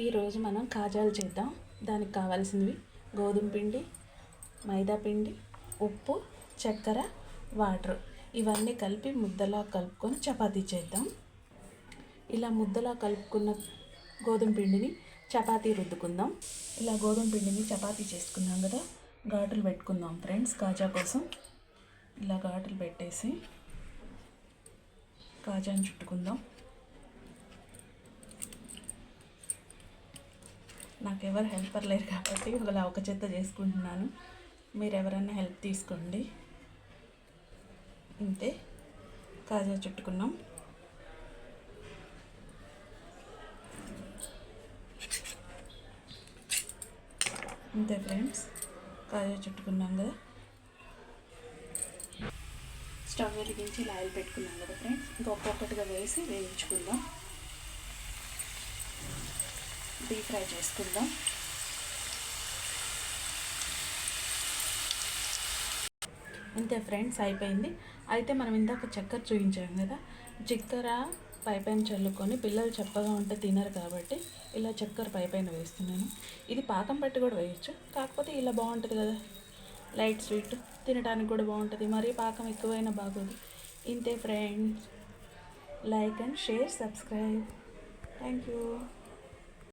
ఈరోజు మనం కాజాలు చేద్దాం. దానికి కావాల్సినవి గోధుమ పిండి, మైదా పిండి, ఉప్పు, చక్కెర, వాటర్ ఇవన్నీ కలిపి ముద్దలా కలుపుకొని చపాతీ చేద్దాం. ఇలా ముద్దలా కలుపుకున్న గోధుమ పిండిని చపాతీ రుద్దుకుందాం. ఇలా గోధుమ పిండిని చపాతీ చేసుకున్నాం కదా, ఘాటులు పెట్టుకుందాం ఫ్రెండ్స్. కాజా కోసం ఇలా ఘాటులు పెట్టేసి కాజాని చుట్టుకుందాం. నాకెవరు హెల్పర్ లేరు కాబట్టి ఇలా ఒక చేత్తో చేసుకుంటున్నాను. మీరు ఎవరైనా హెల్ప్ తీసుకోండి. ఇంతే, కాజా చుట్టుకున్నాం. ఇంతే ఫ్రెండ్స్, కాజా చుట్టుకున్నాం కదా. స్టవ్ వెలిగించి ఆయిల్ పెట్టుకున్నాం కదా ఫ్రెండ్స్. ఇంకా ఒక్కొక్కటిగా వేసి వేయించుకుందాం, డీప్ ఫ్రై చేసుకుందాం. అంతే ఫ్రెండ్స్, అయిపోయింది. అయితే మనం ఇందాక చక్కెర చూపించాం కదా, చక్కెర పైపైన చల్లుకొని, పిల్లలు చప్పగా ఉంటే తినరు కాబట్టి ఇలా చక్కెర పైపైన వేస్తున్నాను. ఇది పాకం పట్టి కూడా వేయచ్చు, కాకపోతే ఇలా బాగుంటుంది కదా, లైట్ స్వీట్, తినడానికి కూడా బాగుంటుంది. మరీ పాకం ఎక్కువైనా బాగోదు. ఇంతే friends, like and share, subscribe. Thank you.